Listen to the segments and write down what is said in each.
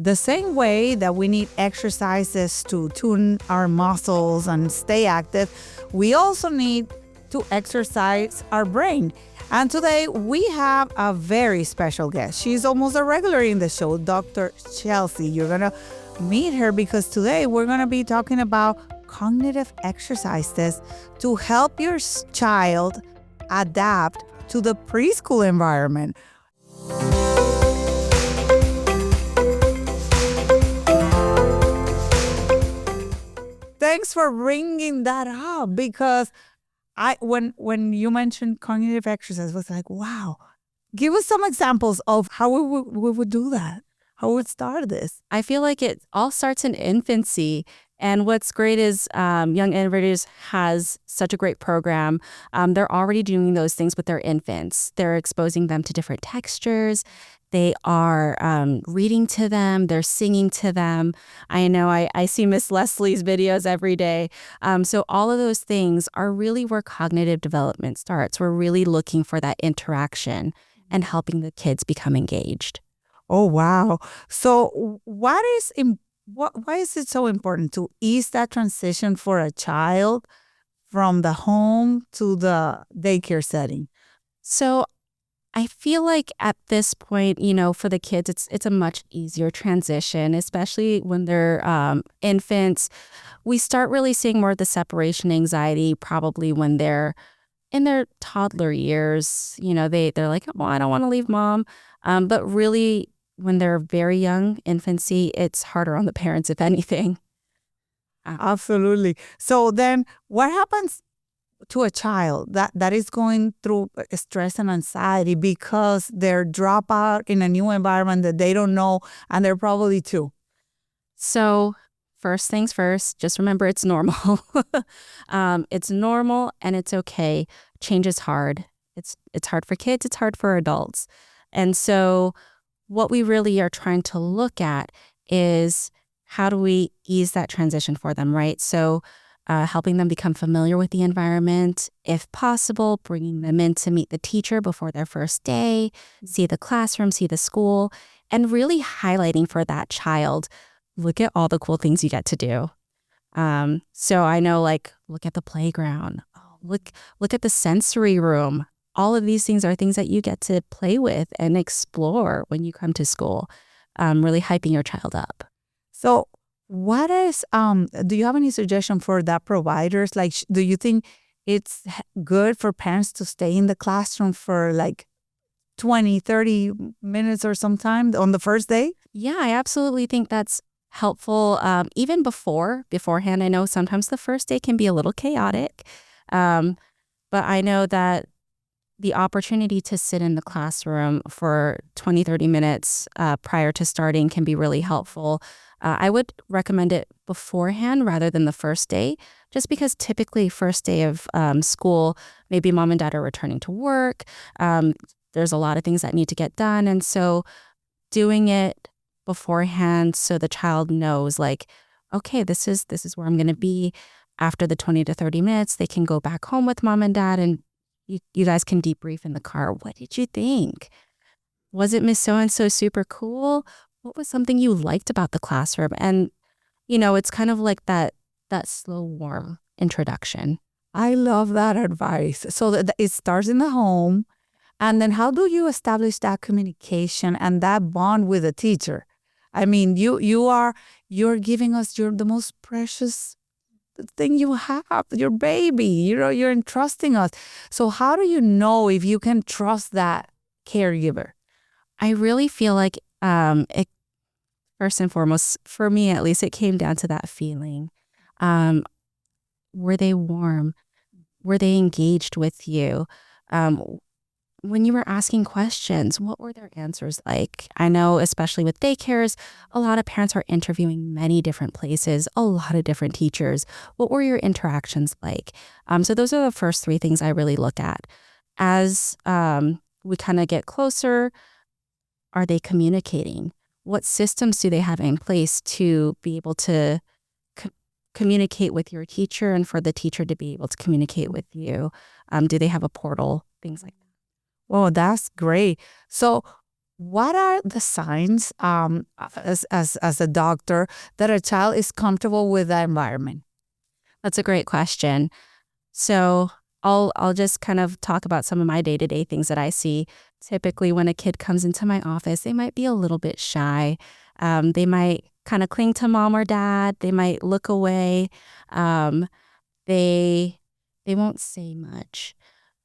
the same way that we need exercises to tune our muscles and stay active, we also need to exercise our brain. And today we have a very special guest. She's almost a regular in the show, Dr. Chelsie. You're going to meet her because today we're going to be talking about cognitive exercises to help your child adapt to the preschool environment. Thanks for bringing that up, because when you mentioned cognitive exercise, I was like, wow, give us some examples of how we would do that. How we would start this. I feel like it all starts in infancy. And what's great is Young Innovators has such a great program. They're already doing those things with their infants. They're exposing them to different textures. They are reading to them. They're singing to them. I know I see Miss Leslie's videos every day. So all of those things are really where cognitive development starts. We're really looking for that interaction and helping the kids become engaged. Oh, wow. So why is it so important to ease that transition for a child from the home to the daycare setting? So I feel like at this point, for the kids, it's a much easier transition, especially when they're infants. We start really seeing more of the separation anxiety probably when they're in their toddler years. They're like, oh, I don't want to leave mom. But really, when they're very young, infancy, it's harder on the parents, if anything. Absolutely. So then what happens to a child that is going through stress and anxiety because they're dropped out in a new environment that they don't know, and they're probably two? So first things first, just remember it's normal. It's normal and it's okay. Change is hard. It's hard for kids. It's hard for adults. And so what we really are trying to look at is how do we ease that transition for them, right? So helping them become familiar with the environment, if possible, bringing them in to meet the teacher before their first day, see the classroom, see the school, and really highlighting for that child, look at all the cool things you get to do. So I know, look at the playground, look at the sensory room. All of these things are things that you get to play with and explore when you come to school, really hyping your child up. So what is, do you have any suggestion for that providers? Do you think it's good for parents to stay in the classroom for 20, 30 minutes or sometime on the first day? Yeah, I absolutely think that's helpful. Even beforehand, I know sometimes the first day can be a little chaotic. But I know that the opportunity to sit in the classroom for 20, 30 minutes prior to starting can be really helpful. I would recommend it beforehand rather than the first day, just because typically first day of school, maybe mom and dad are returning to work. There's a lot of things that need to get done. And so doing it beforehand so the child knows okay, this is where I'm going to be. After the 20 to 30 minutes, they can go back home with mom and dad, and you guys can debrief in the car. What did you think? Wasn't Miss So-and-so super cool? What was something you liked about the classroom? And, it's kind of like that slow, warm introduction. I love that advice. So that it starts in the home. And then how do you establish that communication and that bond with the teacher? I mean, you're giving us the most precious thing you have, your baby. You're entrusting us. So how do you know if you can trust that caregiver? I really feel like it, first and foremost, for me at least, it came down to that feeling. Were they warm? Were they engaged with you? When you were asking questions, what were their answers like? I know, especially with daycares, a lot of parents are interviewing many different places, a lot of different teachers. What were your interactions like? So those are the first three things I really look at. As we kind of get closer, are they communicating? What systems do they have in place to be able to communicate with your teacher and for the teacher to be able to communicate with you? Do they have a portal? Things like that. Oh, that's great. So what are the signs as a doctor that a child is comfortable with the environment? That's a great question. So I'll just kind of talk about some of my day-to-day things that I see. Typically, when a kid comes into my office, they might be a little bit shy. They might kind of cling to mom or dad. They might look away. They won't say much.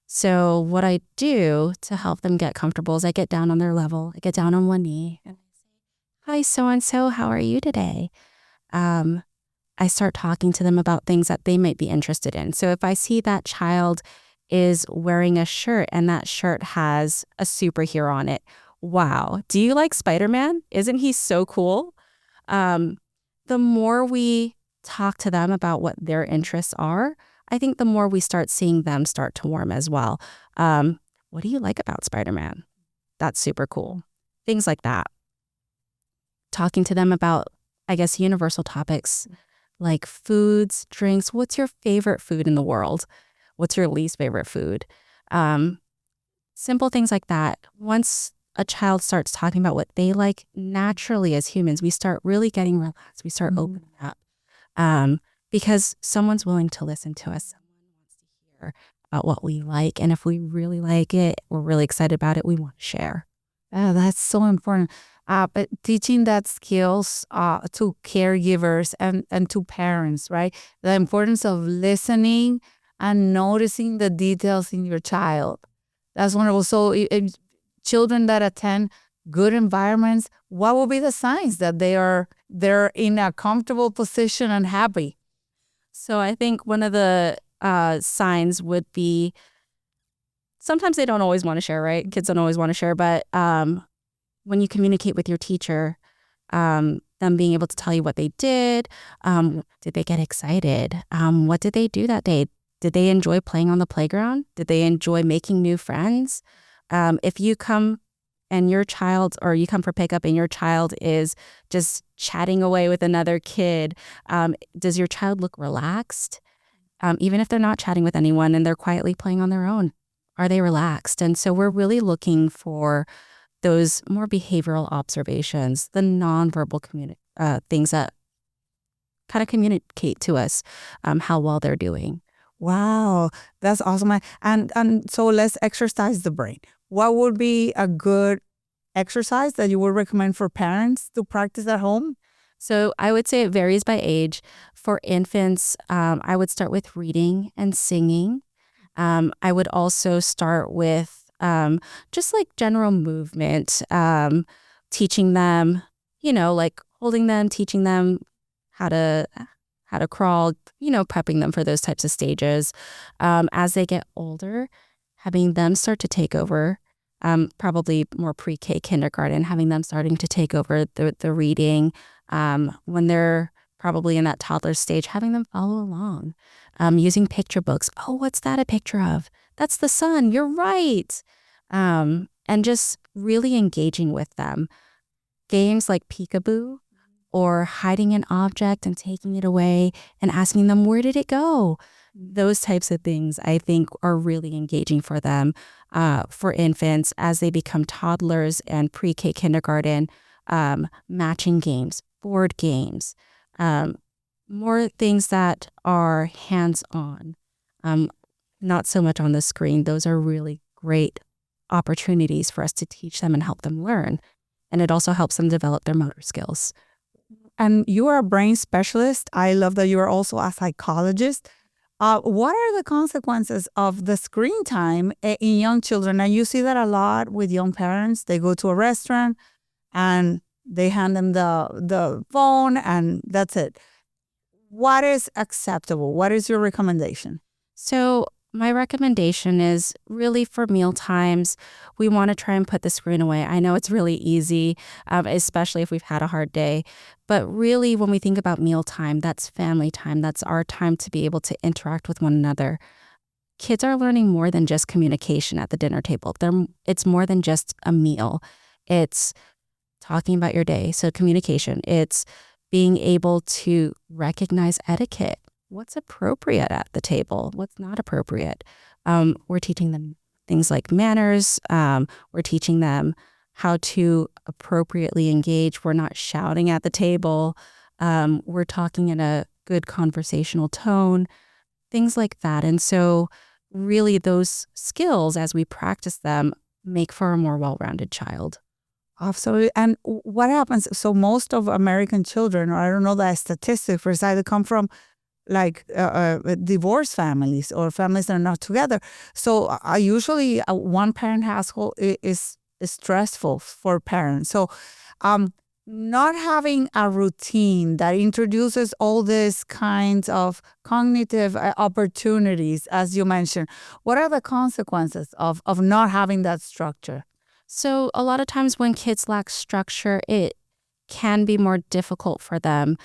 So what I do to help them get comfortable is I get down on their level. I get down on one knee and I say, "Hi, so-and-so, how are you today?" I start talking to them about things that they might be interested in. So if I see that child is wearing a shirt and that shirt has a superhero on it, wow, do you like Spider-Man? Isn't he so cool? The more we talk to them about what their interests are, I think the more we start seeing them start to warm as well. What do you like about Spider-Man? That's super cool. Things like that. Talking to them about, I guess, universal topics like foods, drinks. What's your favorite food in the world? What's your least favorite food? Simple things like that. Once a child starts talking about what they like, naturally as humans, we start really getting relaxed. We start opening up because someone's willing to listen to us. Someone wants to hear about what we like. And if we really like it, we're really excited about it, we want to share. Oh, that's so important. But teaching that skills to caregivers and to parents, right? The importance of listening and noticing the details in your child. That's wonderful. So children that attend good environments, what will be the signs that they're in a comfortable position and happy? So I think one of the signs would be sometimes they don't always want to share, right? Kids don't always want to share, but when you communicate with your teacher, them being able to tell you what they did they get excited? What did they do that day? Did they enjoy playing on the playground? Did they enjoy making new friends? If you come and your child, or you come for pickup and your child is just chatting away with another kid, does your child look relaxed? Even if they're not chatting with anyone and they're quietly playing on their own, are they relaxed? And so we're really looking for those more behavioral observations, the nonverbal things that kind of communicate to us how well they're doing. Wow, that's awesome. And so let's exercise the brain. What would be a good exercise that you would recommend for parents to practice at home? So I would say it varies by age. For infants, I would start with reading and singing. I would also start with just like general movement, teaching them, like holding them, teaching them how to crawl, prepping them for those types of stages. As they get older, having them start to take over, probably more pre-K kindergarten, having them starting to take over the reading. When they're probably in that toddler stage, having them follow along, using picture books. Oh, what's that a picture of? That's the sun. You're right. And just really engaging with them. Games like peekaboo or hiding an object and taking it away and asking them, where did it go? Those types of things I think are really engaging for them. For infants, as they become toddlers and pre-K kindergarten, matching games, board games, more things that are hands-on, not so much on the screen. Those are really great opportunities for us to teach them and help them learn. And it also helps them develop their motor skills. And you are a brain specialist. I love that you are also a psychologist. What are the consequences of the screen time in young children? And you see that a lot with young parents. They go to a restaurant and they hand them the phone and that's it. What is acceptable? What is your recommendation? So my recommendation is really for meal times, we want to try and put the screen away. I know it's really easy, especially if we've had a hard day. But really, when we think about meal time, that's family time. That's our time to be able to interact with one another. Kids are learning more than just communication at the dinner table. It's more than just a meal. It's talking about your day. So communication. It's being able to recognize etiquette. What's appropriate at the table? What's not appropriate? We're teaching them things like manners. We're teaching them how to appropriately engage. We're not shouting at the table. We're talking in a good conversational tone, things like that. And so really those skills, as we practice them, make for a more well-rounded child. Absolutely. And what happens? So most of American children, or I don't know the statistic for either come from like divorced families or families that are not together. So usually a one-parent household is stressful for parents. So not having a routine that introduces all these kinds of cognitive opportunities, as you mentioned, what are the consequences of not having that structure? So a lot of times when kids lack structure, it can be more difficult for them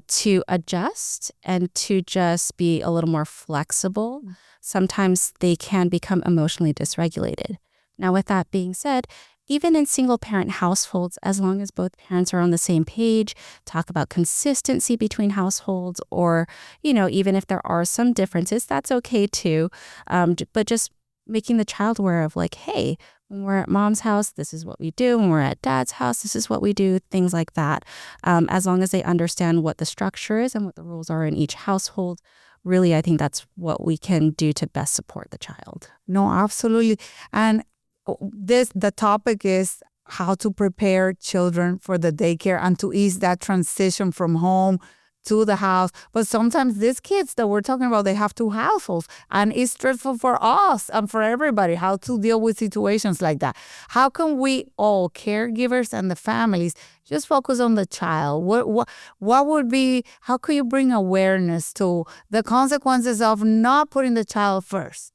to adjust and to just be a little more flexible. Sometimes they can become emotionally dysregulated. Now, with that being said, even in single-parent households, as long as both parents are on the same page, talk about consistency between households, or, even if there are some differences, that's okay too. But just making the child aware of like, hey, when we're at mom's house, this is what we do. When we're at dad's house, this is what we do, things like that. As long as they understand what the structure is and what the rules are in each household, really, I think that's what we can do to best support the child. No, absolutely. And the topic is how to prepare children for the daycare and to ease that transition from home to the house. But sometimes these kids that we're talking about, they have two households, and it's stressful for us and for everybody how to deal with situations like that. How can we all, caregivers and the families, just focus on the child? What would be, how could you bring awareness to the consequences of not putting the child first?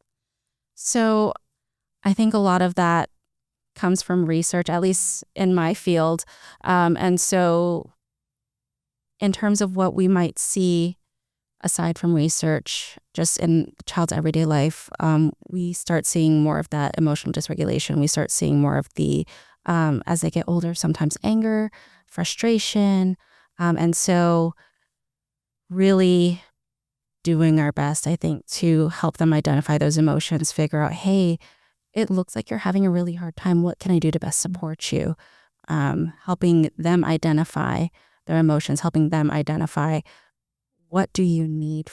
So I think a lot of that comes from research, at least in my field. And so in terms of what we might see aside from research, just in the child's everyday life, we start seeing more of that emotional dysregulation. We start seeing more of the, as they get older, sometimes anger, frustration. And so really doing our best, I think, to help them identify those emotions, figure out, hey, it looks like you're having a really hard time. What can I do to best support you? Helping them identify their emotions, helping them identify what do you need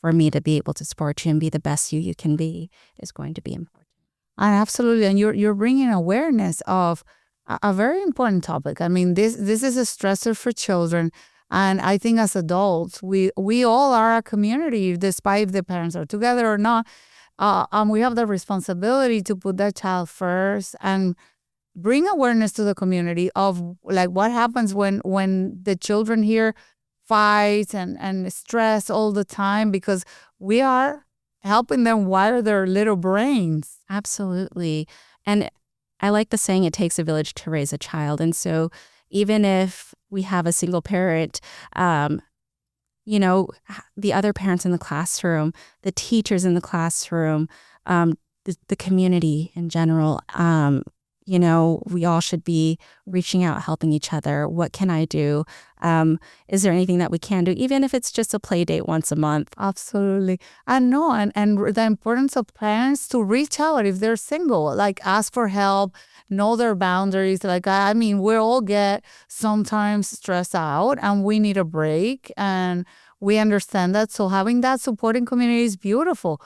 for me to be able to support you and be the best you can be is going to be important. And absolutely. And you're bringing awareness of a very important topic. I mean, this is a stressor for children. And I think as adults, we all are a community, despite if the parents are together or not. And we have the responsibility to put that child first and bring awareness to the community of like what happens when the children here fight and stress all the time, because we are helping them wire their little brains. Absolutely. And I like the saying, it takes a village to raise a child. And so even if we have a single parent, the other parents in the classroom, the teachers in the classroom, the community in general, we all should be reaching out, helping each other. What can I do? Is there anything that we can do, even if it's just a play date once a month? Absolutely. And the importance of parents to reach out if they're single, like ask for help, know their boundaries. Like, I mean, we all get sometimes stressed out and we need a break, and we understand that. So having that supporting community is beautiful.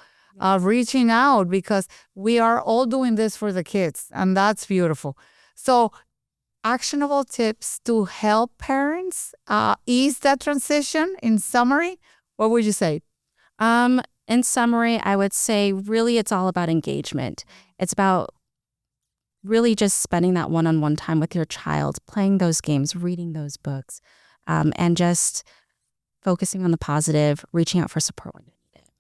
Reaching out, because we are all doing this for the kids, and that's beautiful. So actionable tips to help parents ease that transition. In summary, what would you say? In summary, I would say really it's all about engagement. It's about really just spending that one-on-one time with your child, playing those games, reading those books, and just focusing on the positive, reaching out for support when you need it.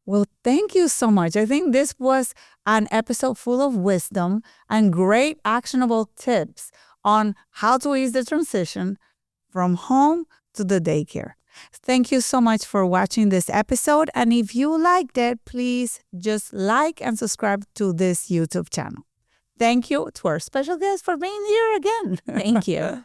Well, thank you so much. I think this was an episode full of wisdom and great actionable tips on how to ease the transition from home to the daycare. Thank you so much for watching this episode. And if you liked it, please just like and subscribe to this YouTube channel. Thank you to our special guest for being here again. Thank you.